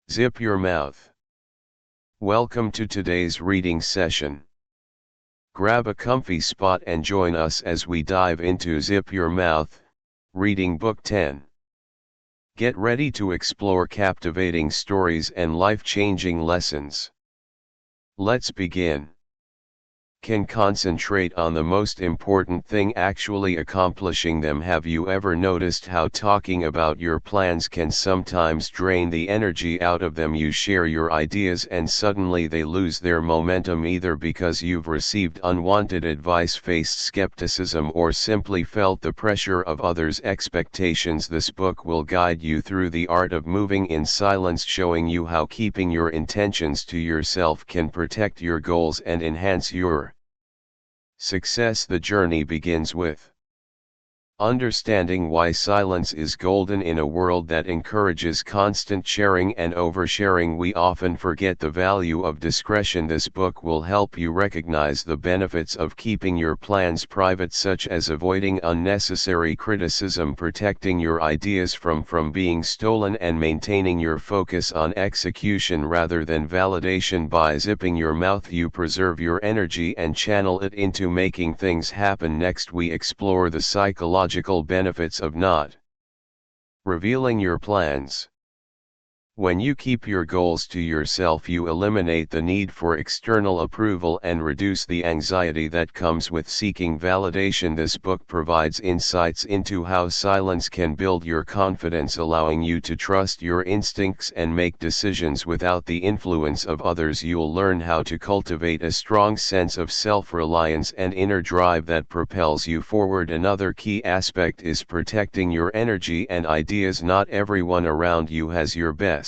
Zip your mouth. Welcome to today's reading session. Grab a comfy spot and join us as we dive into Zip Your Mouth, Reading Book 10. Get ready to explore captivating stories and life-changing lessons. Let's begin. Can concentrate on the most important thing actually accomplishing them? Have you ever noticed how talking about your plans can sometimes drain the energy out of them? You share your ideas and suddenly they lose their momentum, either because you've received unwanted advice, faced skepticism, or simply felt the pressure of others' expectations. This book will guide you through the art of moving in silence, showing you how keeping your intentions to yourself can protect your goals and enhance your success. The journey begins with understanding why silence is golden. In a world that encourages constant sharing and oversharing, we often forget the value of discretion. This book will help you recognize the benefits of keeping your plans private, such as avoiding unnecessary criticism, protecting your ideas from being stolen, and maintaining your focus on execution rather than validation. By zipping your mouth, you preserve your energy and channel it into making things happen. Next, we explore the psychological benefits of not revealing your plans. When you keep your goals to yourself, you eliminate the need for external approval and reduce the anxiety that comes with seeking validation. This book provides insights into how silence can build your confidence, allowing you to trust your instincts and make decisions without the influence of others. You'll learn how to cultivate a strong sense of self-reliance and inner drive that propels you forward. Another key aspect is protecting your energy and ideas. Not everyone around you has your best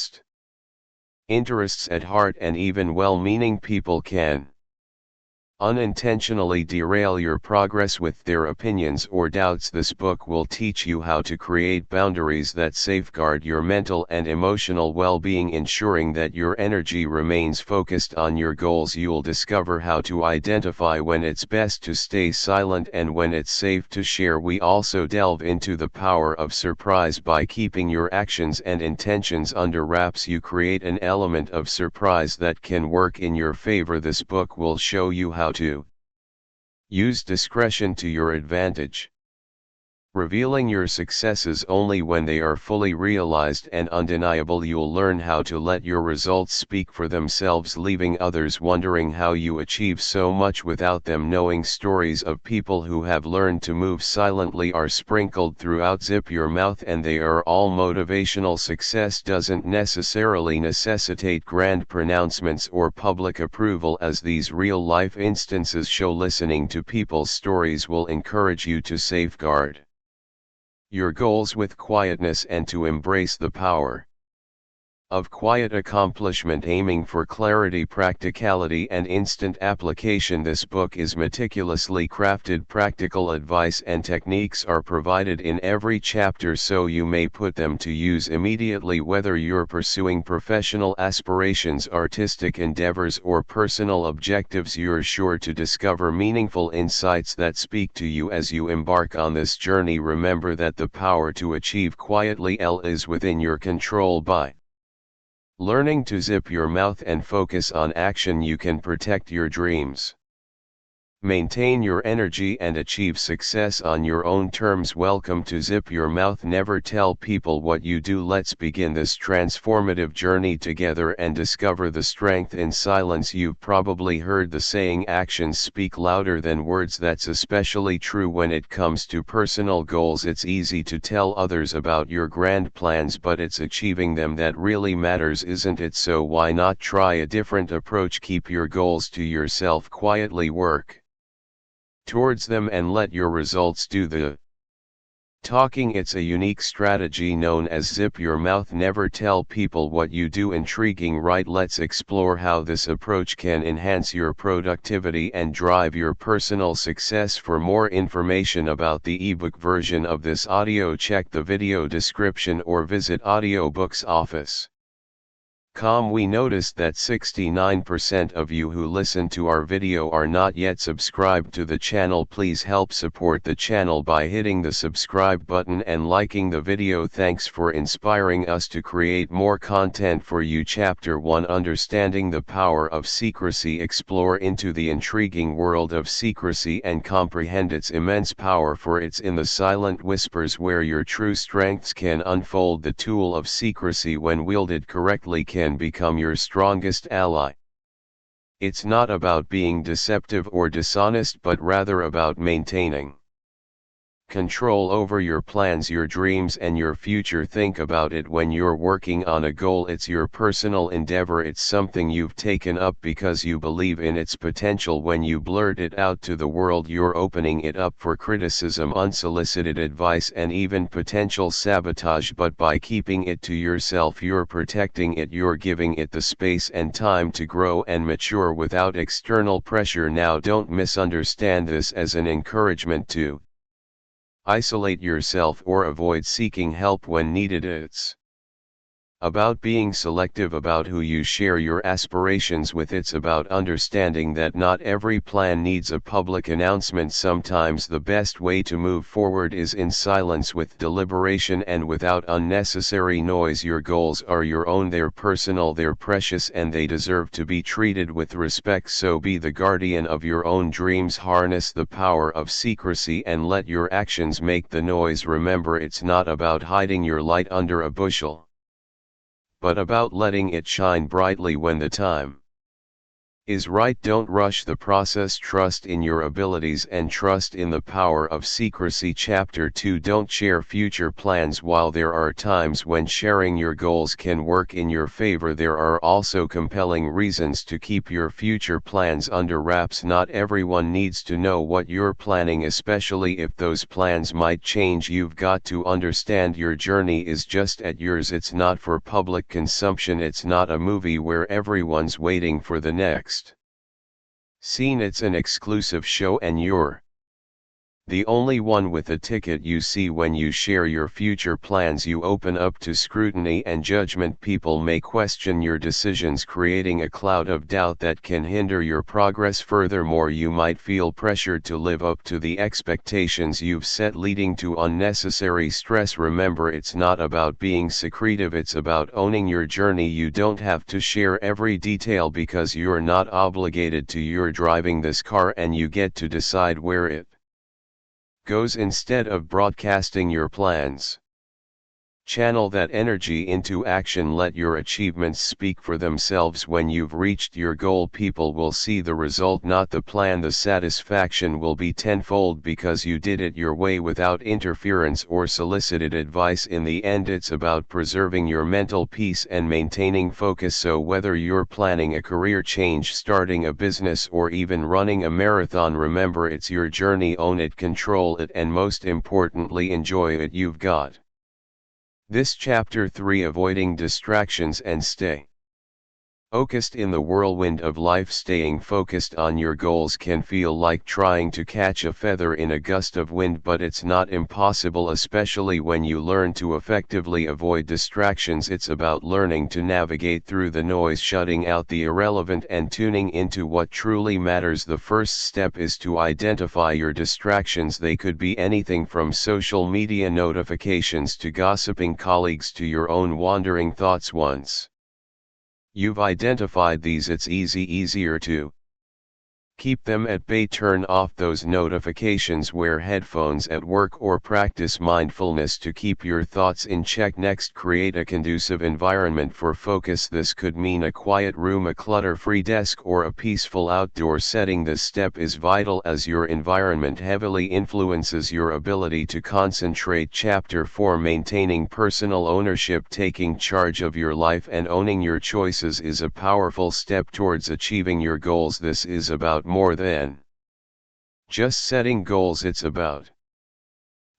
interests at heart, and even well-meaning people can unintentionally derail your progress with their opinions or doubts. This book will teach you how to create boundaries that safeguard your mental and emotional well-being, ensuring that your energy remains focused on your goals. You'll discover how to identify when it's best to stay silent and when it's safe to share. We also delve into the power of surprise. By keeping your actions and intentions under wraps, you create an element of surprise that can work in your favor. This book will show you how to use discretion to your advantage, revealing your successes only when they are fully realized and undeniable. You'll learn how to let your results speak for themselves, leaving others wondering how you achieve so much without them knowing. Stories of people who have learned to move silently are sprinkled throughout Zip Your Mouth, and they are all motivational. Success doesn't necessarily necessitate grand pronouncements or public approval, as these real-life instances show. Listening to people's stories will encourage you to safeguard your goals with quietness and to embrace the power of quiet accomplishment, aiming for clarity, practicality, and instant application. This book is meticulously crafted. Practical advice and techniques are provided in every chapter, so you may put them to use immediately. Whether you're pursuing professional aspirations, artistic endeavors, or personal objectives, you're sure to discover meaningful insights that speak to you as you embark on this journey. Remember that the power to achieve quietly is within your control. By learning to zip your mouth and focus on action, you can protect your dreams, maintain your energy, and achieve success on your own terms. Welcome to Zip Your Mouth. Never tell people what you do. Let's begin this transformative journey together and discover the strength in silence. You've probably heard the saying, actions speak louder than words. That's especially true when it comes to personal goals. It's easy to tell others about your grand plans, but it's achieving them that really matters, isn't it? So why not try a different approach? Keep your goals to yourself, quietly work towards them, and let your results do the talking. It's a unique strategy known as Zip Your Mouth. Never tell people what you do. Intriguing, right? Let's explore how this approach can enhance your productivity and drive your personal success. For more information about the ebook version of this audio, check the video description or visit AudioBook's office. We noticed that 69% of you who listen to our video are not yet subscribed to the channel. Please help support the channel by hitting the subscribe button and liking the video. Thanks for inspiring us to create more content for you. Chapter 1, Understanding the Power of Secrecy. Explore into the intriguing world of secrecy and comprehend its immense power, for it's in the silent whispers where your true strengths can unfold. The tool of secrecy, when wielded correctly, can become your strongest ally. It's not about being deceptive or dishonest, but rather about maintaining control over your plans, your dreams, and your future. Think about it. When you're working on a goal, it's your personal endeavor. It's something you've taken up because you believe in its potential. When you blurt it out to the world, you're opening it up for criticism, unsolicited advice, and even potential sabotage. But by keeping it to yourself, you're protecting it. You're giving it the space and time to grow and mature without external pressure. Now, don't misunderstand this as an encouragement to isolate yourself or avoid seeking help when needed. It's about being selective about who you share your aspirations with. It's about understanding that not every plan needs a public announcement. Sometimes the best way to move forward is in silence, with deliberation, and without unnecessary noise. Your goals are your own, they're personal, they're precious, and they deserve to be treated with respect. So be the guardian of your own dreams. Harness the power of secrecy and let your actions make the noise. Remember, it's not about hiding your light under a bushel, but about letting it shine brightly when the time is right. Don't rush the process. Trust in your abilities and trust in the power of secrecy. Chapter 2, Don't share future plans. While there are times when sharing your goals can work in your favor, there are also compelling reasons to keep your future plans under wraps. Not everyone needs to know what you're planning, especially if those plans might change. You've got to understand your journey is just at yours. It's not for public consumption. It's not a movie where everyone's waiting for the next scene. It's an exclusive show, and you're the only one with a ticket. You see, when you share your future plans, you open up to scrutiny and judgment. People may question your decisions, creating a cloud of doubt that can hinder your progress. Furthermore, you might feel pressured to live up to the expectations you've set, leading to unnecessary stress. Remember, it's not about being secretive, it's about owning your journey. You don't have to share every detail because you're not obligated to. You're driving this car and you get to decide where it goes. Instead of broadcasting your plans, channel that energy into action. Let your achievements speak for themselves. When you've reached your goal, people will see the result, not the plan. The satisfaction will be tenfold because you did it your way, without interference or solicited advice. In the end, it's about preserving your mental peace and maintaining focus. So whether you're planning a career change, starting a business, or even running a marathon, remember, it's your journey. Own it, control it, and most importantly, enjoy it. You've got this. Chapter 3, Avoiding Distractions and Stay focused in the whirlwind of life. Staying focused on your goals can feel like trying to catch a feather in a gust of wind, but it's not impossible, especially when you learn to effectively avoid distractions. It's about learning to navigate through the noise, shutting out the irrelevant and tuning into what truly matters. The first step is to identify your distractions. They could be anything from social media notifications to gossiping colleagues to your own wandering thoughts. Once you've identified these, it's easier to keep them at bay. Turn off those notifications, wear headphones at work, or practice mindfulness to keep your thoughts in check. Next, create a conducive environment for focus. This could mean a quiet room, a clutter-free desk, or a peaceful outdoor setting. This step is vital as your environment heavily influences your ability to concentrate. Chapter 4, Maintaining Personal Ownership. Taking charge of your life and owning your choices is a powerful step towards achieving your goals. This is about more than just setting goals. It's about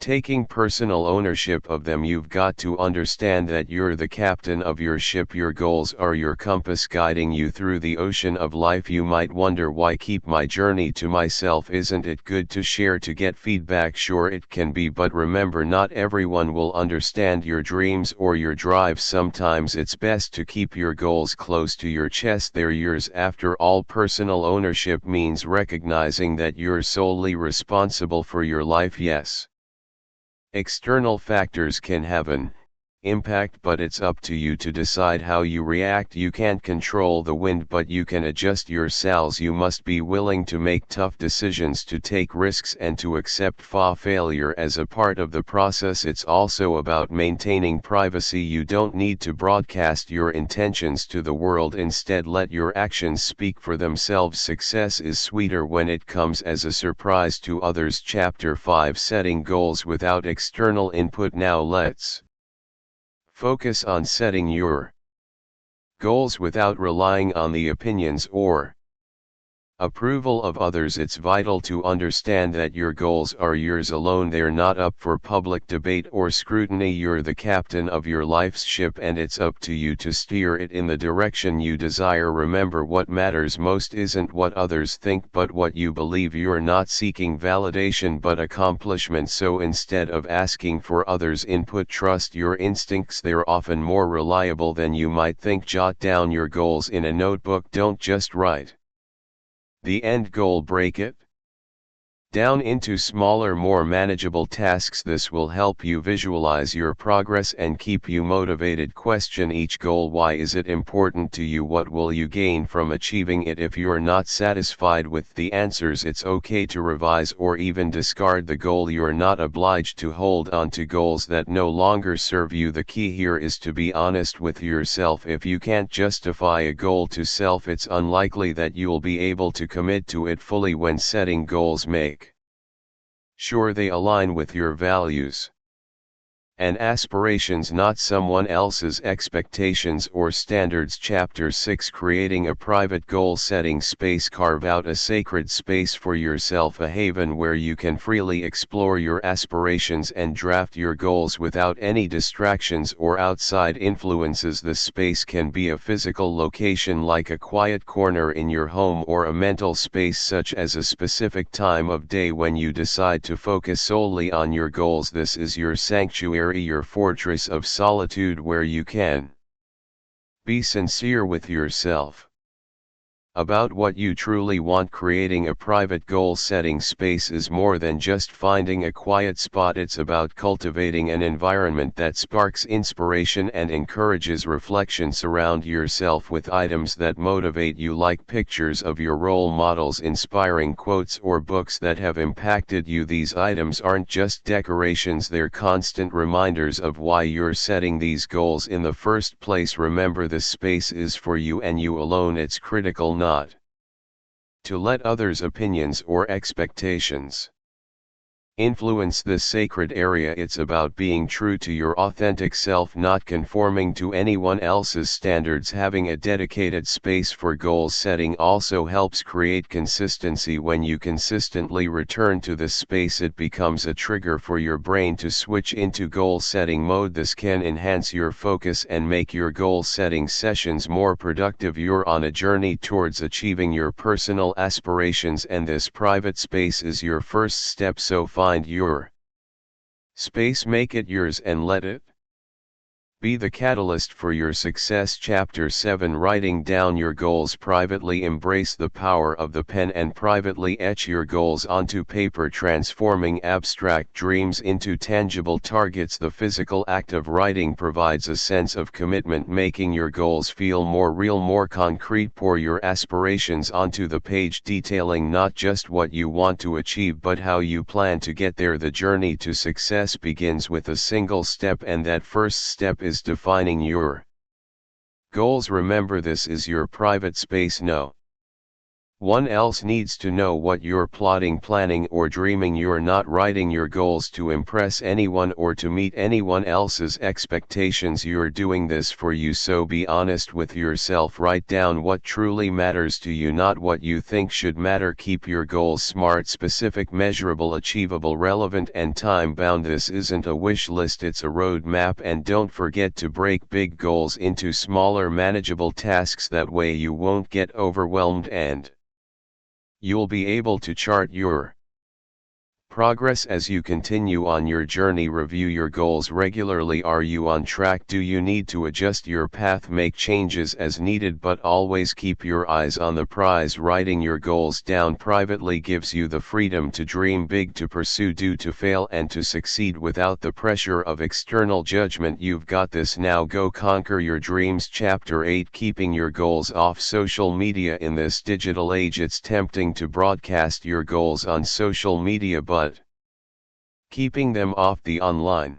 Taking personal ownership of them. You've got to understand that you're the captain of your ship. Your goals are your compass guiding you through the ocean of life. You might wonder, why keep my journey to myself? Isn't it good to share, to get feedback? Sure, it can be, but remember, not everyone will understand your dreams or your drive. Sometimes it's best to keep your goals close to your chest. They're yours. After all, personal ownership means recognizing that you're solely responsible for your life. Yes, external factors can have an impact, but it's up to you to decide how you react. You can't control the wind, but you can adjust your sails. You must be willing to make tough decisions, to take risks, and to accept failure as a part of the process. It's also about maintaining privacy. You don't need to broadcast your intentions to the world. Instead, let your actions speak for themselves. Success is sweeter when it comes as a surprise to others. Chapter 5: Setting Goals Without External Input. Now let's focus on setting your goals without relying on the opinions or approval of others. It's vital to understand that your goals are yours alone. They're not up for public debate or scrutiny. You're the captain of your life's ship, and it's up to you to steer it in the direction you desire. Remember, what matters most isn't what others think, but what you believe. You're not seeking validation but accomplishment. So instead of asking for others' input, trust your instincts. They're often more reliable than you might think. Jot down your goals in a notebook. Don't just write the end goal. Break it down into smaller, more manageable tasks. This will help you visualize your progress and keep you motivated. Question each goal: why is it important to you? What will you gain from achieving it? If you're not satisfied with the answers, it's okay to revise or even discard the goal. You're not obliged to hold on to goals that no longer serve you. The key here is to be honest with yourself. If you can't justify a goal to self, it's unlikely that you'll be able to commit to it fully. When setting goals, make sure they align with your values and aspirations, not someone else's expectations or standards. Chapter 6: Creating a Private Goal-Setting Space. Carve out a sacred space for yourself, a haven where you can freely explore your aspirations and draft your goals without any distractions or outside influences. The space can be a physical location like a quiet corner in your home, or a mental space such as a specific time of day when you decide to focus solely on your goals. This is your sanctuary, your fortress of solitude, where you can be sincere with yourself about what you truly want. Creating a private goal-setting space is more than just finding a quiet spot. It's about cultivating an environment that sparks inspiration and encourages reflection. Surround yourself with items that motivate you, like pictures of your role models, inspiring quotes, or books that have impacted you. These items aren't just decorations, they're constant reminders of why you're setting these goals in the first place. Remember, this space is for you and you alone. It's critical not to let others' opinions or expectations influence this sacred area. It's about being true to your authentic self, not conforming to anyone else's standards. Having a dedicated space for goal setting also helps create consistency. When you consistently return to this space, it becomes a trigger for your brain to switch into goal setting mode. This can enhance your focus and make your goal setting sessions more productive. You're on a journey towards achieving your personal aspirations, and this private space is your first step. So find your space, make it yours, and let it be the catalyst for your success. Chapter 7: Writing Down Your Goals Privately. Embrace the power of the pen and privately etch your goals onto paper, transforming abstract dreams into tangible targets. The physical act of writing provides a sense of commitment, making your goals feel more real, more concrete. Pour your aspirations onto the page, detailing not just what you want to achieve but how you plan to get there. The journey to success begins with a single step, and that first step is defining your goals. Remember, this is your private space. No One else needs to know what you're plotting, planning, or dreaming. You're not writing your goals to impress anyone or to meet anyone else's expectations. You're doing this for you, so be honest with yourself. Write down what truly matters to you, not what you think should matter. Keep your goals smart, specific, measurable, achievable, relevant, and time-bound. This isn't a wish list, it's a roadmap. And don't forget to break big goals into smaller, manageable tasks. That way you won't get overwhelmed and you'll be able to chart your progress as you continue on your journey. Review your goals regularly. Are you on track? Do you need to adjust your path? Make changes as needed, but always keep your eyes on the prize. Writing your goals down privately gives you the freedom to dream big, to pursue, to fail, and to succeed without the pressure of external judgment. You've got this. Now go conquer your dreams. Chapter 8: Keeping your goals off social media. In this digital age, it's tempting to broadcast your goals on social media, but keeping them off the online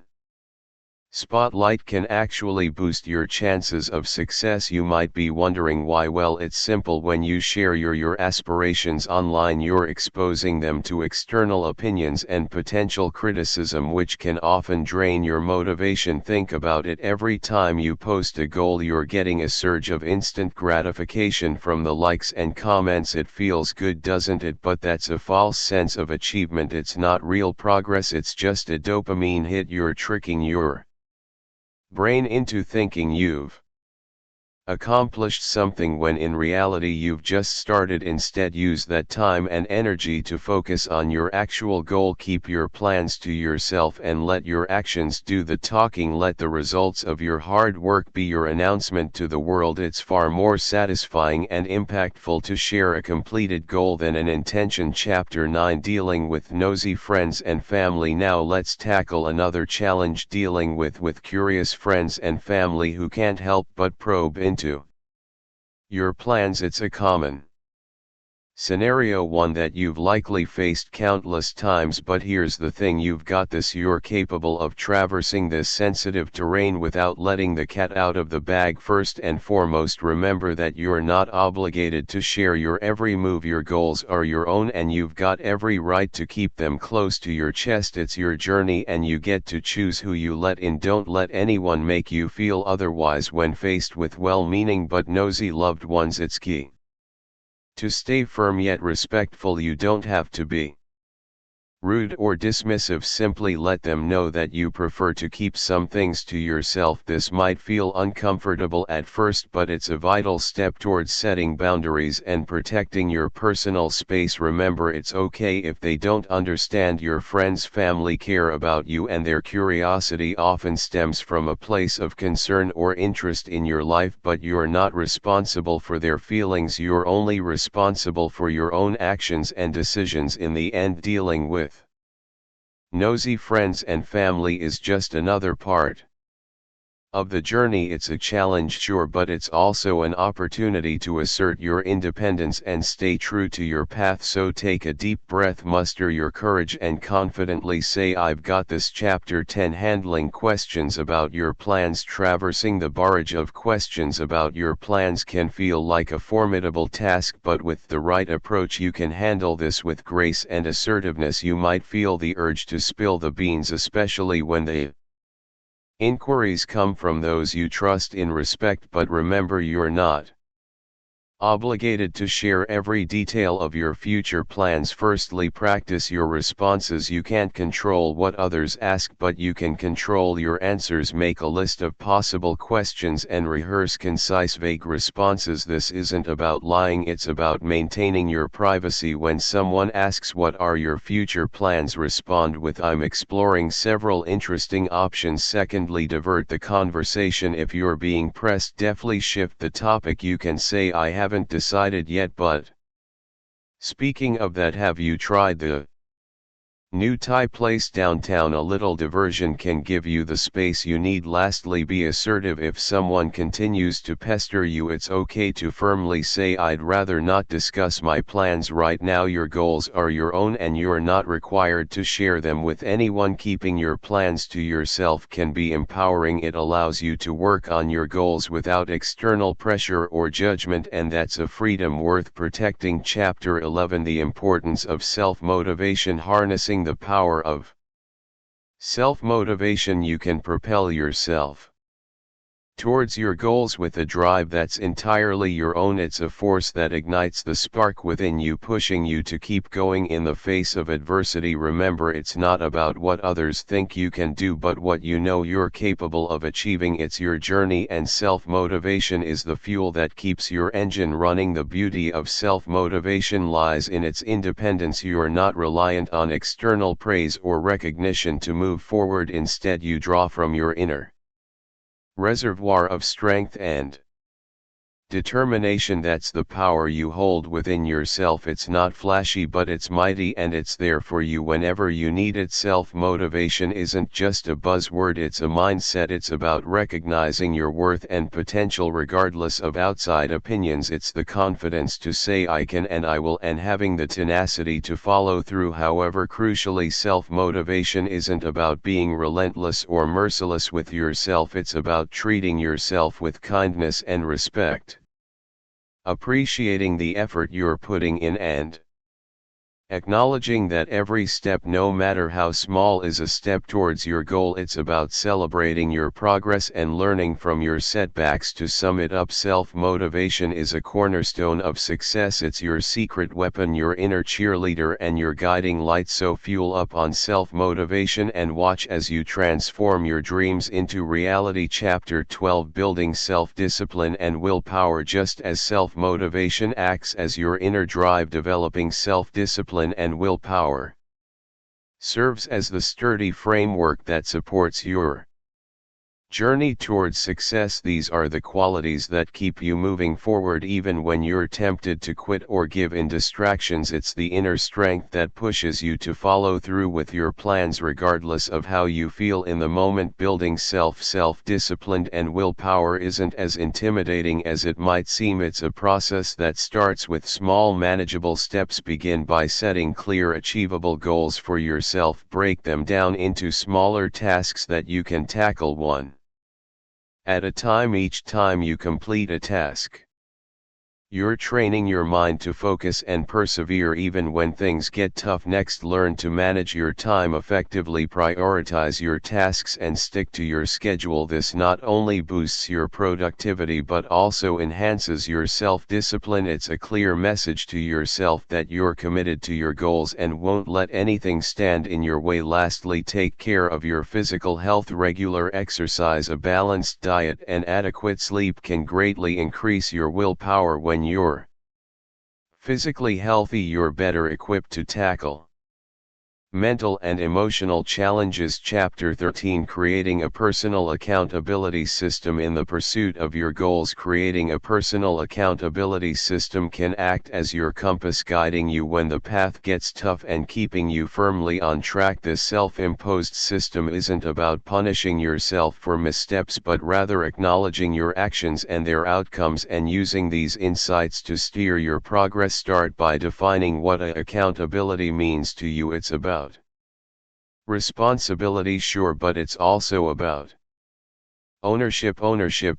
spotlight can actually boost your chances of success. You might be wondering why. Well, it's simple. When you share your aspirations online, you're exposing them to external opinions and potential criticism, which can often drain your motivation. Think about it. Every time you post a goal, you're getting a surge of instant gratification from the likes and comments. It feels good, doesn't it? But that's a false sense of achievement. It's not real progress, it's just a dopamine hit. You're tricking your brain into thinking you've accomplished something when in reality you've just started. Instead, use that time and energy to focus on your actual goal. Keep your plans to yourself and let your actions do the talking. Let the results of your hard work be your announcement to the world. It's far more satisfying and impactful to share a completed goal than an intention. Chapter 9: Dealing with nosy friends and family. Now let's tackle another challenge: dealing with curious friends and family who can't help but probe into your plans. It's a common scenario, one that you've likely faced countless times, but here's the thing: you've got this. You're capable of traversing this sensitive terrain without letting the cat out of the bag. First and foremost, remember that you're not obligated to share your every move. Your goals are your own, and you've got every right to keep them close to your chest. It's your journey, and you get to choose who you let in. Don't let anyone make you feel otherwise when faced with well-meaning but nosy loved ones. It's key to stay firm yet respectful. You don't have to be rude or dismissive. Simply let them know that you prefer to keep some things to yourself. This might feel uncomfortable at first, but it's a vital step towards setting boundaries and protecting your personal space. Remember, it's okay if they don't understand. Your friends' family care about you, and their curiosity often stems from a place of concern or interest in your life, but you're not responsible for their feelings. You're only responsible for your own actions and decisions in the end. Dealing with nosy friends and family is just another part of the journey. It's a challenge, sure, but it's also an opportunity to assert your independence and stay true to your path. So take a deep breath, muster your courage, and confidently say, "I've got this." Chapter 10: Handling questions about your plans. Traversing the barrage of questions about your plans can feel like a formidable task, but with the right approach you can handle this with grace and assertiveness. You might feel the urge to spill the beans, especially when the inquiries come from those you trust and respect, but remember, you're not obligated to share every detail of your future plans. Firstly, practice your responses. You can't control what others ask, but you can control your answers. Make a list of possible questions and rehearse concise, vague responses. This isn't about lying, it's about maintaining your privacy. When someone asks, "What are your future plans?" respond with, "I'm exploring several interesting options." Secondly, divert the conversation. If you're being pressed, deftly shift the topic. You can say, "I haven't decided yet, but speaking of that, have you tried the New Thai place downtown. A little diversion can give you the space you need. Lastly, be assertive. If someone continues to pester you, it's okay to firmly say, I'd rather not discuss my plans right now. Your goals are your own and you're not required to share them with anyone. Keeping your plans to yourself can be empowering. It allows you to work on your goals without external pressure or judgment, and that's a freedom worth protecting. Chapter 11: The Importance of Self-Motivation. Harnessing the power of self-motivation. You can propel yourself towards your goals with a drive that's entirely your own. It's a force that ignites the spark within you, pushing you to keep going in the face of adversity. Remember, it's not about what others think you can do, but what you know you're capable of achieving. It's your journey, and self-motivation is the fuel that keeps your engine running. The beauty of self-motivation lies in its independence. You're not reliant on external praise or recognition to move forward. Instead, you draw from your inner reservoir of strength and determination. That's the power you hold within yourself. It's not flashy, but it's mighty, and it's there for you whenever you need it. Self-motivation isn't just a buzzword, it's a mindset. It's about recognizing your worth and potential regardless of outside opinions. It's the confidence to say I can and I will, and having the tenacity to follow through. However, crucially, self-motivation isn't about being relentless or merciless with yourself. It's about treating yourself with kindness and respect, appreciating the effort you're putting in, and acknowledging that every step, no matter how small, is a step towards your goal. It's about celebrating your progress and learning from your setbacks. To sum it up, self-motivation is a cornerstone of success. It's your secret weapon, your inner cheerleader, and your guiding light. So fuel up on self-motivation and watch as you transform your dreams into reality. Chapter 12: Building Self-Discipline and Willpower. Just as self-motivation acts as your inner drive, developing self-discipline and willpower serves as the sturdy framework that supports your journey towards success. These are the qualities that keep you moving forward even when you're tempted to quit or give in. Distractions. It's the inner strength that pushes you to follow through with your plans regardless of how you feel in the moment. Building self-discipline and willpower isn't as intimidating as it might seem. It's a process that starts with small, manageable steps. Begin by setting clear, achievable goals for yourself. Break them down into smaller tasks that you can tackle one at a time. Each time you complete a task, you're training your mind to focus and persevere even when things get tough. Next, learn to manage your time effectively. Prioritize your tasks and stick to your schedule. This not only boosts your productivity but also enhances your self-discipline. It's a clear message to yourself that you're committed to your goals and won't let anything stand in your way. Lastly, take care of your physical health. Regular exercise, a balanced diet, and adequate sleep can greatly increase your willpower. When you're physically healthy, you're better equipped to tackle mental and emotional challenges. Chapter 13: Creating a Personal Accountability System. In the pursuit of your goals, creating a personal accountability system can act as your compass, guiding you when the path gets tough and keeping you firmly on track. This self-imposed system isn't about punishing yourself for missteps, but rather acknowledging your actions and their outcomes and using these insights to steer your progress. Start by defining what accountability means to you. It's about responsibility, sure, but it's also about ownership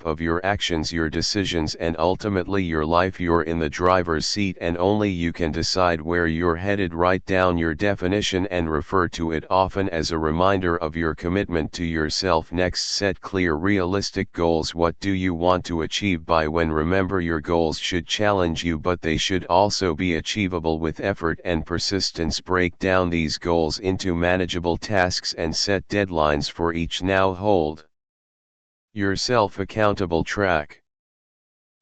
of your actions, your decisions, and ultimately your life. You're in the driver's seat and only you can decide where you're headed. Write down your definition and refer to it often as a reminder of your commitment to yourself. Next, set clear, realistic goals. What do you want to achieve by when? Remember, your goals should challenge you, but they should also be achievable with effort and persistence. Break down these goals into manageable tasks and set deadlines for each. Now hold yourself accountable. Track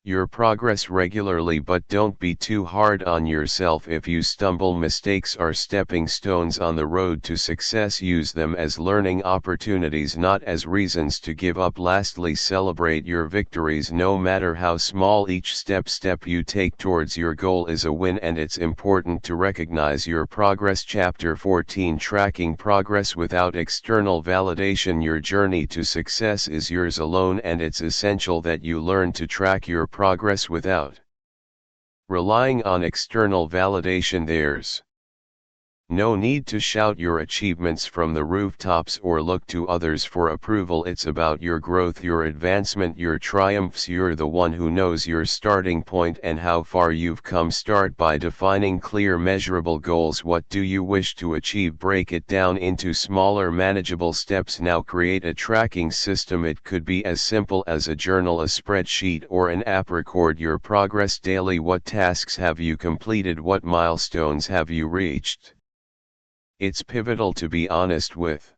your progress regularly, but don't be too hard on yourself if you stumble. Mistakes are stepping stones on the road to success. Use them as learning opportunities, not as reasons to give up. Lastly, celebrate your victories no matter how small. Each step you take towards your goal is a win, and it's important to recognize your progress. Chapter 14, Tracking Progress Without External Validation. Your journey to success is yours alone, and it's essential that you learn to track your progress without relying on external validation. There's no need to shout your achievements from the rooftops or look to others for approval. It's about your growth, your advancement, your triumphs. You're the one who knows your starting point and how far you've come. Start by defining clear, measurable goals. What do you wish to achieve? Break it down into smaller, manageable steps. Now create a tracking system. It could be as simple as a journal, a spreadsheet, or an app. Record your progress daily. What tasks have you completed? What milestones have you reached? It's pivotal to be honest with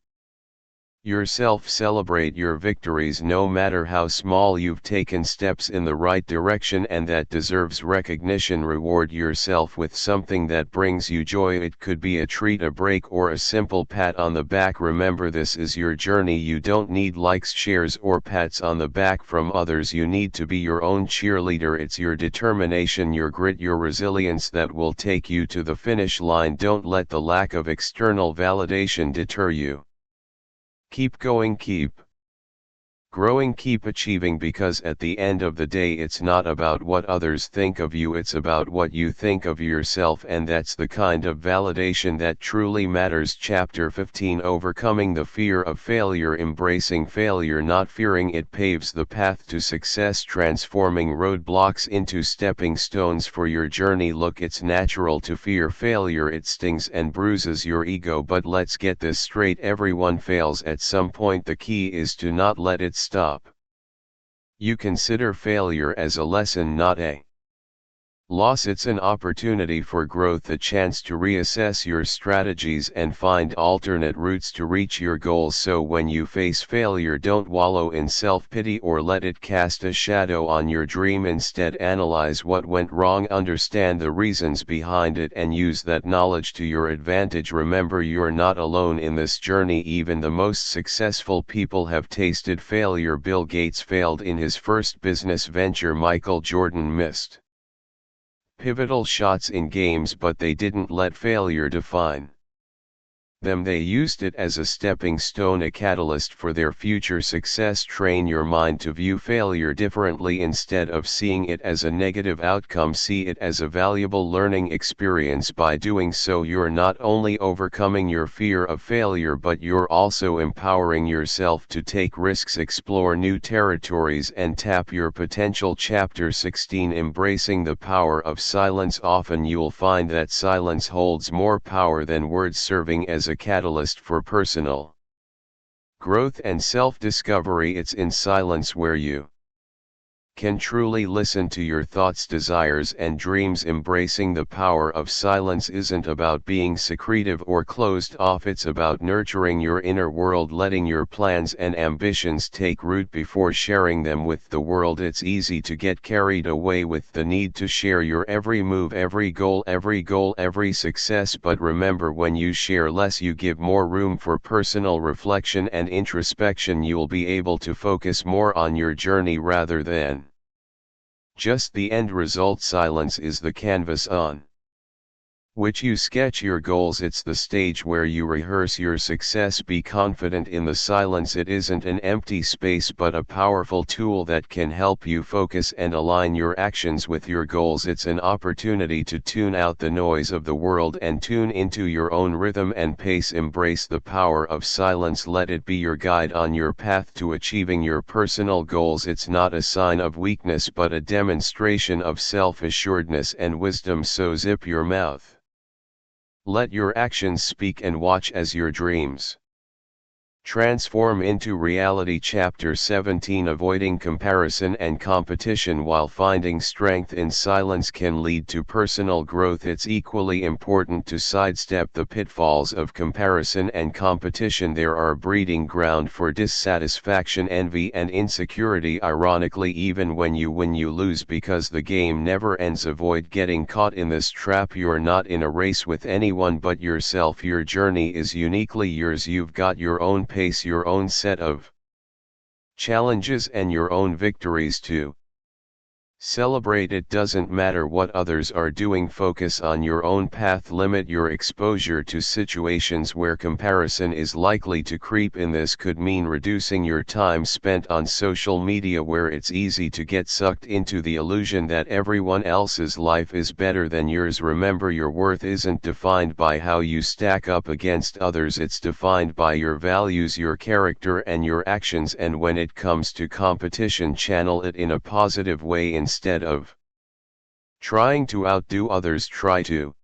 yourself. Celebrate your victories no matter how small. You've taken steps in the right direction, and that deserves recognition. Reward yourself with something that brings you joy. It could be a treat, a break, or a simple pat on the back. Remember, this is your journey. You don't need likes, shares, or pats on the back from others. You need to be your own cheerleader. It's your determination, your grit, your resilience that will take you to the finish line. Don't let the lack of external validation deter you. Keep going, keep growing, keep achieving, because at the end of the day it's not about what others think of you, it's about what you think of yourself, and that's the kind of validation that truly matters. Chapter 15, Overcoming the Fear of Failure. Embracing failure, not fearing it, paves the path to success, transforming roadblocks into stepping stones for your journey. Look, it's natural to fear failure. It stings and bruises your ego, but let's get this straight: everyone fails at some point. The key is to not let it stop. You consider failure as a lesson, not a loss. It's an opportunity for growth, a chance to reassess your strategies and find alternate routes to reach your goals. So when you face failure, don't wallow in self-pity or let it cast a shadow on your dream. Instead, analyze what went wrong, understand the reasons behind it, and use that knowledge to your advantage. Remember, you're not alone in this journey. Even the most successful people have tasted failure. Bill Gates failed in his first business venture. Michael Jordan missed pivotal shots in games, but they didn't let failure define them. They used it as a stepping stone, a catalyst for their future success. Train your mind to view failure differently. Instead of seeing it as a negative outcome, see it as a valuable learning experience. By doing so, you're not only overcoming your fear of failure, but you're also empowering yourself to take risks, explore new territories, and tap your potential. Chapter 16, Embracing the Power of Silence. Often you'll find that silence holds more power than words, serving as a catalyst for personal growth and self-discovery. It's in silence where you can truly listen to your thoughts, desires, and dreams. Embracing the power of silence isn't about being secretive or closed off. It's about nurturing your inner world, letting your plans and ambitions take root before sharing them with the world. It's easy to get carried away with the need to share your every move, every goal, every success. But remember, when you share less, you give more room for personal reflection and introspection. You'll be able to focus more on your journey rather than just the end result. Silence is the canvas on which you sketch your goals. It's the stage where you rehearse your success. Be confident in the silence. It isn't an empty space, but a powerful tool that can help you focus and align your actions with your goals. It's an opportunity to tune out the noise of the world and tune into your own rhythm and pace. Embrace the power of silence. Let it be your guide on your path to achieving your personal goals. It's not a sign of weakness, but a demonstration of self-assuredness and wisdom. So zip your mouth. Let your actions speak, and watch as your dreams Transform into reality. Chapter 17. Avoiding comparison and competition while finding strength in silence can lead to personal growth. It's equally important to sidestep the pitfalls of comparison and competition. There are breeding ground for dissatisfaction, envy, and insecurity. Ironically, even when you win, you lose because the game never ends. Avoid getting caught in this trap. You're not in a race with anyone but yourself. Your journey is uniquely yours. You've got your own pace, your own set of challenges, and your own victories too. Celebrate. It doesn't matter what others are doing. Focus on your own path. Limit your exposure to situations where comparison is likely to creep in. This could mean reducing your time spent on social media, where it's easy to get sucked into the illusion that everyone else's life is better than yours. Remember, your worth isn't defined by how you stack up against others. It's defined by your values, your character, and your actions. And when it comes to competition, channel it in a positive way. Instead of trying to outdo others, try to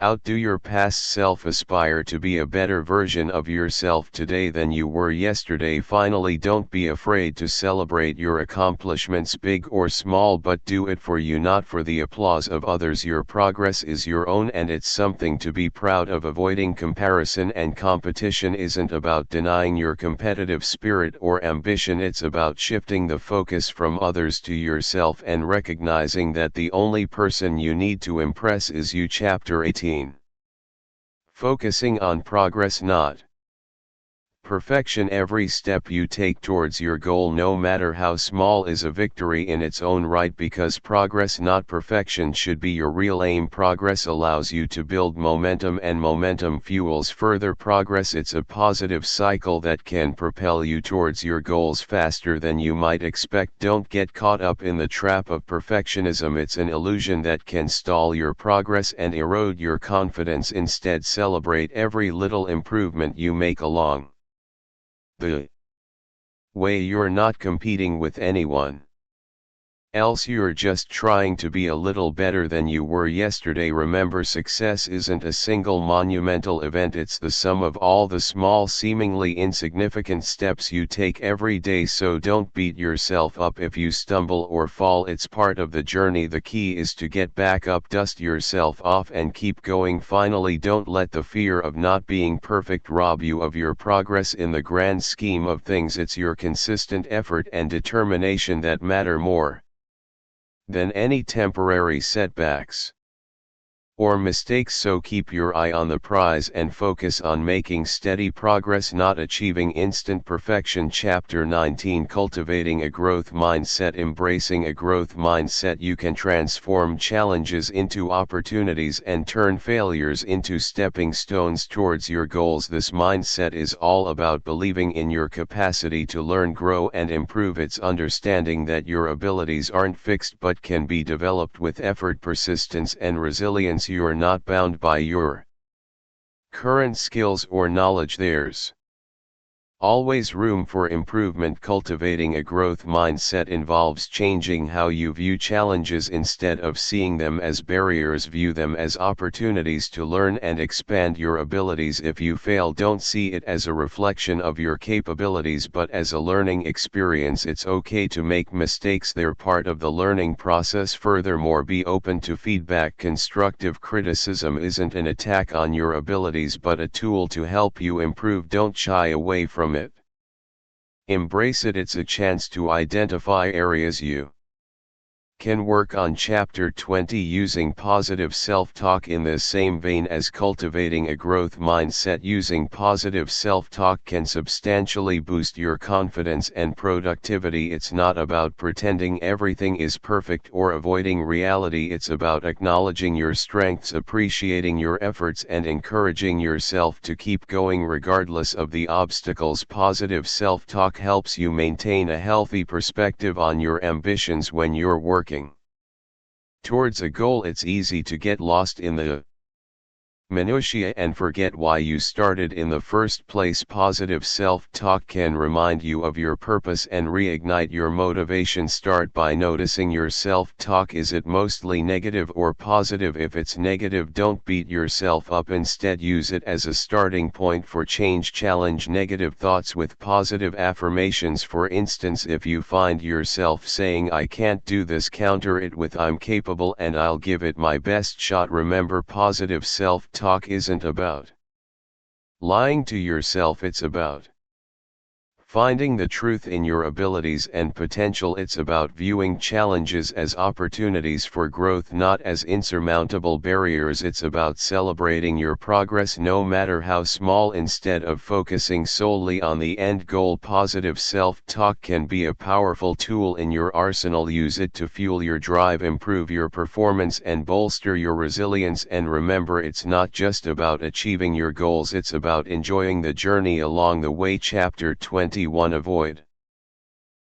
outdo your past self. Aspire to be a better version of yourself today than you were yesterday. Finally, don't be afraid to celebrate your accomplishments, big or small, but do it for you, not for the applause of others. Your progress is your own, and it's something to be proud of. Avoiding comparison and competition isn't about denying your competitive spirit or ambition. It's about shifting the focus from others to yourself and recognizing that the only person you need to impress is you. Chapter 18. Focusing on progress, not perfection. Every step you take towards your goal, no matter how small, is a victory in its own right, because progress, not perfection, should be your real aim. Progress allows you to build momentum, and momentum fuels further progress. It's a positive cycle that can propel you towards your goals faster than you might expect. Don't get caught up in the trap of perfectionism. It's an illusion that can stall your progress and erode your confidence. Instead, celebrate every little improvement you make along the way. You're not competing with anyone else, you're just trying to be a little better than you were yesterday. Remember, success isn't a single monumental event, it's the sum of all the small, seemingly insignificant steps you take every day. So don't beat yourself up if you stumble or fall. It's part of the journey. The key is to get back up, dust yourself off, and keep going. Finally, don't let the fear of not being perfect rob you of your progress. In the grand scheme of things, it's your consistent effort and determination that matter more than any temporary setbacks or mistakes. So keep your eye on the prize and focus on making steady progress, not achieving instant perfection. Chapter 19. Cultivating a growth mindset. Embracing a growth mindset, you can transform challenges into opportunities and turn failures into stepping stones towards your goals. This mindset is all about believing in your capacity to learn, grow, and improve. It's understanding that your abilities aren't fixed but can be developed with effort, persistence, and resilience. You're not bound by your current skills or knowledge. There's always room for improvement. Cultivating a growth mindset involves changing how you view challenges. Instead of seeing them as barriers, view them as opportunities to learn and expand your abilities. If you fail, don't see it as a reflection of your capabilities but as a learning experience. It's okay to make mistakes, they're part of the learning process. Furthermore, be open to feedback. Constructive criticism isn't an attack on your abilities but a tool to help you improve. Don't shy away from it. Embrace it. It's a chance to identify areas you can work on. Chapter 20. Using positive self-talk. In the same vein as cultivating a growth mindset, using positive self-talk can substantially boost your confidence and productivity. It's not about pretending everything is perfect or avoiding reality. It's about acknowledging your strengths, appreciating your efforts, and encouraging yourself to keep going regardless of the obstacles. Positive self-talk helps you maintain a healthy perspective on your ambitions. When you're working towards a goal, it's easy to get lost in the minutiae and forget why you started in the first place. Positive self-talk can remind you of your purpose and reignite your motivation. Start by noticing your self-talk. Is it mostly negative or positive? If it's negative, don't beat yourself up. Instead, use it as a starting point for change. Challenge negative thoughts with positive affirmations. For instance, if you find yourself saying "I can't do this," counter it with "I'm capable and I'll give it my best shot." Remember, positive self-talk isn't about lying to yourself, it's about finding the truth in your abilities and potential. It's about viewing challenges as opportunities for growth, not as insurmountable barriers. It's about celebrating your progress, no matter how small, instead of focusing solely on the end goal. Positive self-talk can be a powerful tool in your arsenal. Use it to fuel your drive, improve your performance, and bolster your resilience. And remember, it's not just about achieving your goals, it's about enjoying the journey along the way. Chapter 21. Avoid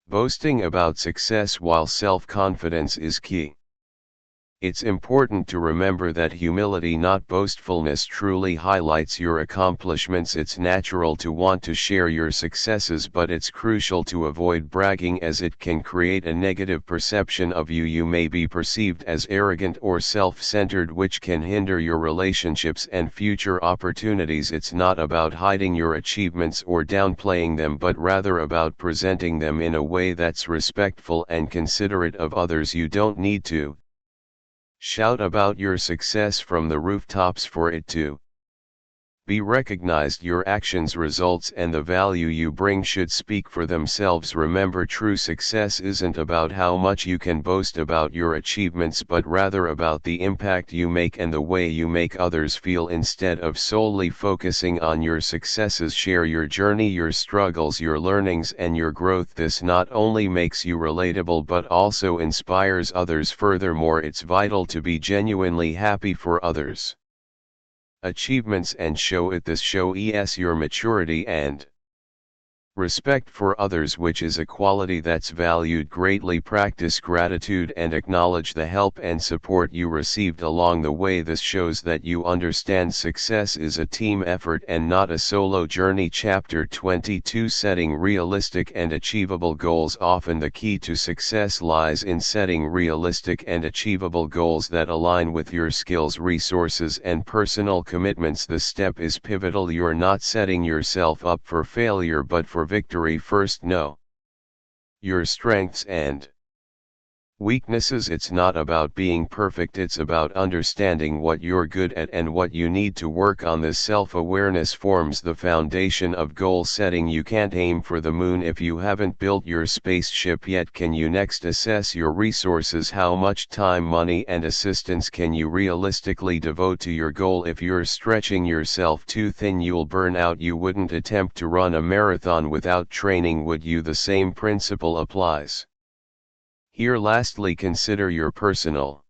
boasting about success. While self-confidence is key, it's important to remember that humility, not boastfulness, truly highlights your accomplishments. It's natural to want to share your successes, but it's crucial to avoid bragging, as it can create a negative perception of you. You may be perceived as arrogant or self-centered, which can hinder your relationships and future opportunities. It's not about hiding your achievements or downplaying them, but rather about presenting them in a way that's respectful and considerate of others. You don't need to shout about your success from the rooftops for it to be recognized. Your actions, results, and the value you bring should speak for themselves. Remember, true success isn't about how much you can boast about your achievements, but rather about the impact you make and the way you make others feel. Instead of solely focusing on your successes, share your journey, your struggles, your learnings, and your growth. This not only makes you relatable but also inspires others. Furthermore, it's vital to be genuinely happy for others' achievements and show it. This shows your maturity and respect for others, which is a quality that's valued greatly. Practice gratitude and acknowledge the help and support you received along the way. This shows that you understand success is a team effort and not a solo journey. Chapter 22. Setting realistic and achievable goals. Often the key to success lies in setting realistic and achievable goals that align with your skills, resources, and personal commitments. This step is pivotal. You're not setting yourself up for failure, but for victory. First, know your strengths and weaknesses. It's not about being perfect, it's about understanding what you're good at and what you need to work on. This self-awareness forms the foundation of goal setting. You can't aim for the moon if you haven't built your spaceship yet. Can you next assess your resources? How much time, money, and assistance can you realistically devote to your goal? If you're stretching yourself too thin, you'll burn out. You wouldn't attempt to run a marathon without training, would you? The same principle applies here. Lastly, consider your personal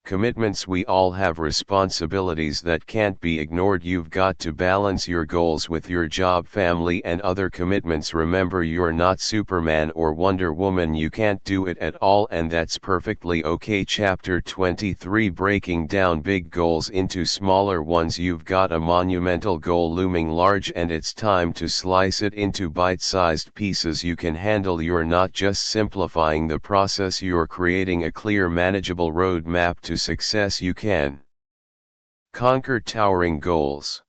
commitments. We all have responsibilities that can't be ignored. You've got to balance your goals with your job, family, and other commitments. Remember, you're not Superman or Wonder Woman. You can't do it at all, and that's perfectly okay. Chapter 23. Breaking down big goals into smaller ones. You've got a monumental goal looming large, and it's time to slice it into bite-sized pieces you can handle. You're not just simplifying the process, you're creating a clear, manageable roadmap to success. You can conquer towering goals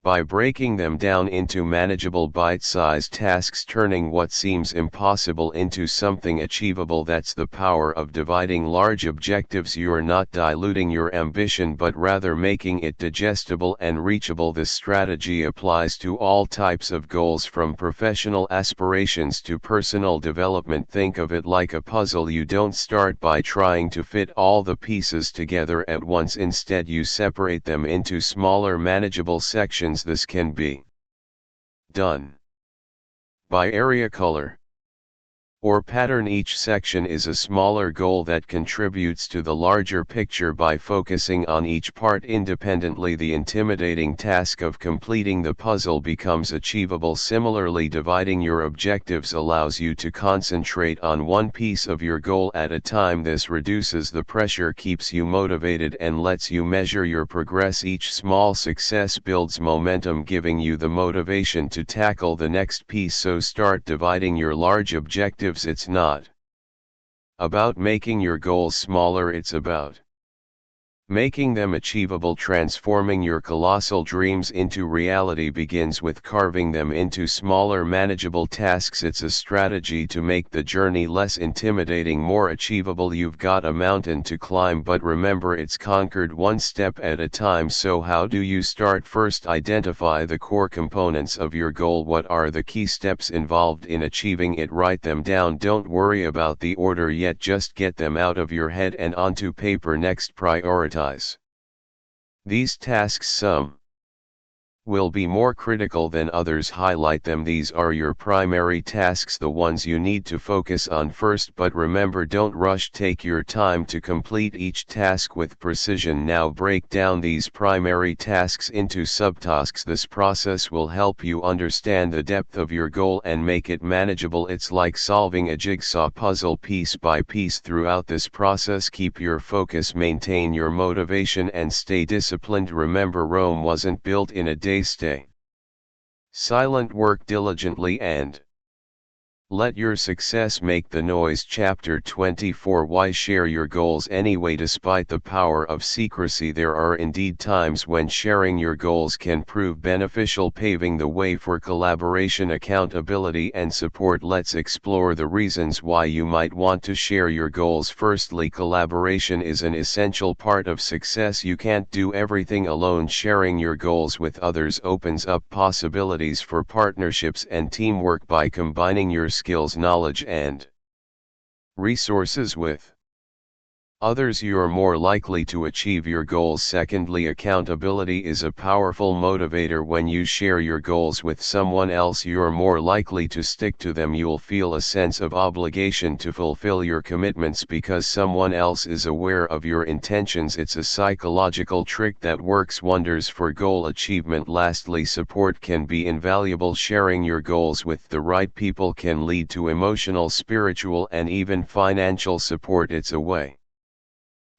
by breaking them down into manageable bite-sized tasks, turning what seems impossible into something achievable. That's the power of dividing large objectives. You're not diluting your ambition, but rather making it digestible and reachable. This strategy applies to all types of goals, from professional aspirations to personal development. Think of it like a puzzle. You don't start by trying to fit all the pieces together at once. Instead, you separate them into smaller, manageable sections. This can be done by area, color, or pattern. Each section is a smaller goal that contributes to the larger picture. By focusing on each part independently, the intimidating task of completing the puzzle becomes achievable. Similarly, dividing your objectives allows you to concentrate on one piece of your goal at a time. This reduces the pressure, keeps you motivated, and lets you measure your progress. Each small success builds momentum, giving you the motivation to tackle the next piece. So start dividing your large objectives. It's not about making your goals smaller, it's about making them achievable. Transforming your colossal dreams into reality begins with carving them into smaller, manageable tasks. It's a strategy to make the journey less intimidating, more achievable. You've got a mountain to climb, but remember, it's conquered one step at a time. So how do you start? First, identify the core components of your goal. What are the key steps involved in achieving it? Write them down. Don't worry about the order yet, just get them out of your head and onto paper. Next, prioritize these tasks. Some will be more critical than others. Highlight them. These are your primary tasks, the ones you need to focus on first. But remember, don't rush. Take your time to complete each task with precision. Now break down these primary tasks into subtasks. This process will help you understand the depth of your goal and make it manageable. It's like solving a jigsaw puzzle piece by piece. Throughout this process, keep your focus, maintain your motivation, and stay disciplined. Remember, Rome wasn't built in a day. Stay silent, work diligently, and let your success make the noise. Chapter 24: Why share your goals anyway? Despite the power of secrecy, there are indeed times when sharing your goals can prove beneficial, paving the way for collaboration, accountability, and support. Let's explore the reasons why you might want to share your goals. Firstly, collaboration is an essential part of success. You can't do everything alone. Sharing your goals with others opens up possibilities for partnerships and teamwork. By combining your skills, knowledge, and resources with others, you're more likely to achieve your goals. Secondly, accountability is a powerful motivator. When you share your goals with someone else, you're more likely to stick to them. You'll feel a sense of obligation to fulfill your commitments because someone else is aware of your intentions. It's a psychological trick that works wonders for goal achievement. Lastly, support can be invaluable. Sharing your goals with the right people can lead to emotional, spiritual, and even financial support. It's a way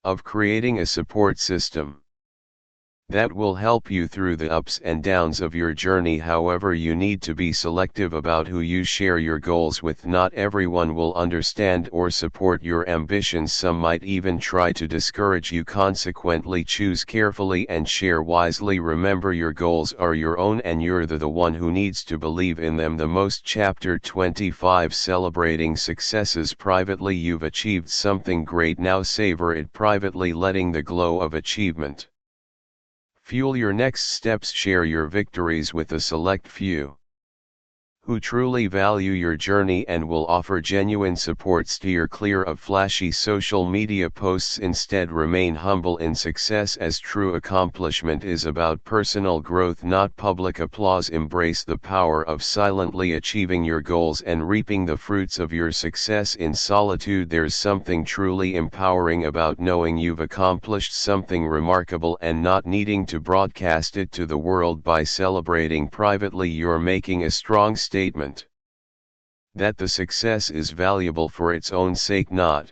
of creating a support system that will help you through the ups and downs of your journey. However, you need to be selective about who you share your goals with. Not everyone will understand or support your ambitions. Some might even try to discourage you. Consequently, choose carefully and share wisely. Remember, your goals are your own and you're the one who needs to believe in them the most. Chapter 25: Celebrating successes privately. You've achieved something great. Now savor it privately, letting the glow of achievement fuel your next steps. Share your victories with a select few who truly value your journey and will offer genuine support. Steer clear of flashy social media posts. Instead, remain humble in success, as true accomplishment is about personal growth, not public applause. Embrace the power of silently achieving your goals and reaping the fruits of your success in solitude. There's something truly empowering about knowing you've accomplished something remarkable and not needing to broadcast it to the world. By celebrating privately, you're making a strong statement that the success is valuable for its own sake, not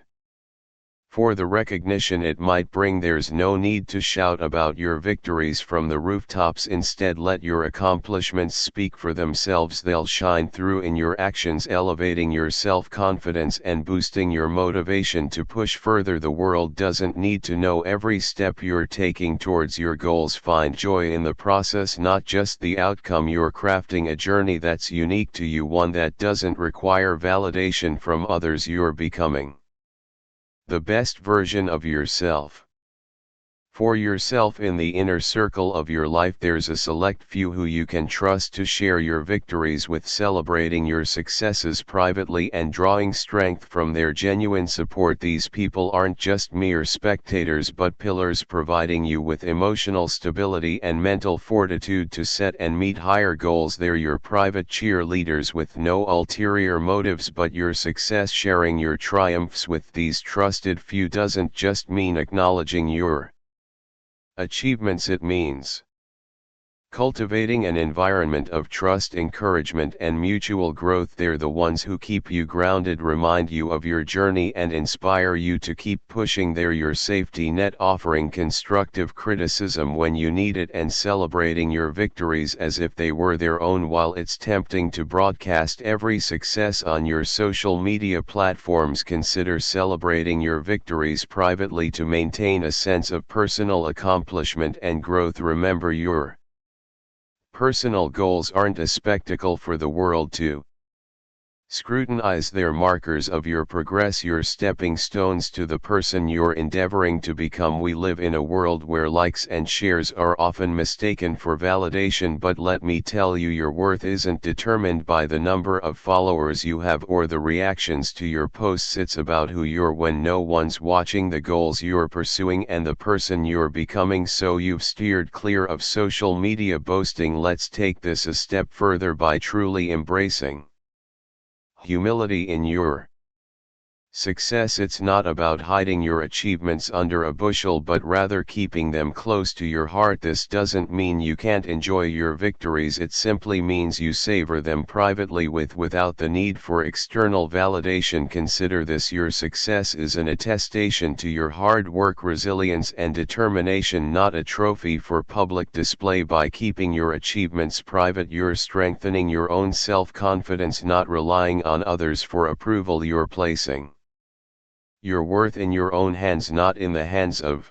for the recognition it might bring. There's no need to shout about your victories from the rooftops. Instead, let your accomplishments speak for themselves. They'll shine through in your actions, elevating your self-confidence and boosting your motivation to push further. The world doesn't need to know every step you're taking towards your goals. Find joy in the process, not just the outcome. You're crafting a journey that's unique to you, one that doesn't require validation from others. You're becoming the best version of yourself. For yourself, in the inner circle of your life there's a select few who you can trust to share your victories with, celebrating your successes privately and drawing strength from their genuine support. These people aren't just mere spectators but pillars, providing you with emotional stability and mental fortitude to set and meet higher goals. They're your private cheerleaders with no ulterior motives but your success. Sharing your triumphs with these trusted few doesn't just mean acknowledging your achievements, it means cultivating an environment of trust, encouragement, and mutual growth. They're the ones who keep you grounded, remind you of your journey, and inspire you to keep pushing. They're your safety net, offering constructive criticism when you need it and celebrating your victories as if they were their own. While it's tempting to broadcast every success on your social media platforms, consider celebrating your victories privately to maintain a sense of personal accomplishment and growth. Remember, your personal goals aren't a spectacle for the world to scrutinize. They're markers of your progress, your stepping stones to the person you're endeavoring to become. We live in a world where likes and shares are often mistaken for validation, but let me tell you, your worth isn't determined by the number of followers you have or the reactions to your posts. It's about who you're when no one's watching, the goals you're pursuing, and the person you're becoming. So you've steered clear of social media boasting. Let's take this a step further by truly embracing humility in your success. It's not about hiding your achievements under a bushel but rather keeping them close to your heart. This doesn't mean you can't enjoy your victories, it simply means you savor them privately without the need for external validation. Consider this: your success is an attestation to your hard work, resilience, and determination, not a trophy for public display. By keeping your achievements private, you're strengthening your own self-confidence, not relying on others for approval. You're placing your worth in your own hands, not in the hands of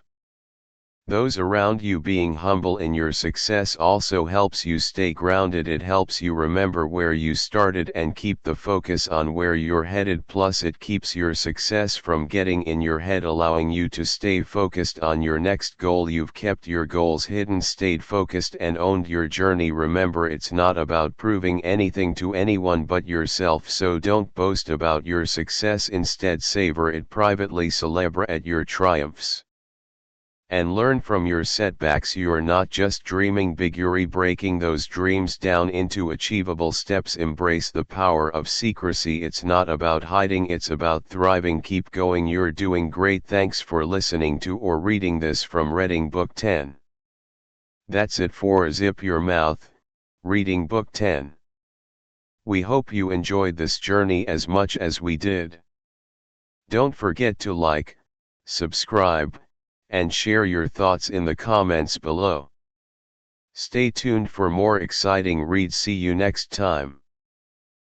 those around you. Being humble in your success also helps you stay grounded. It helps you remember where you started and keep the focus on where you're headed. Plus, it keeps your success from getting in your head, allowing you to stay focused on your next goal. You've kept your goals hidden, stayed focused, and owned your journey. Remember, it's not about proving anything to anyone but yourself, so don't boast about your success. Instead, savor it privately, celebrate your triumphs, and learn from your setbacks. You're not just dreaming big, you're breaking those dreams down into achievable steps. Embrace the power of secrecy. It's not about hiding, it's about thriving. Keep going, you're doing great. Thanks for listening to or reading this from Reading Book 10. That's it for Zip Your Mouth, Reading Book 10. We hope you enjoyed this journey as much as we did. Don't forget to like, subscribe, and share your thoughts in the comments below. Stay tuned for more exciting reads. See you next time.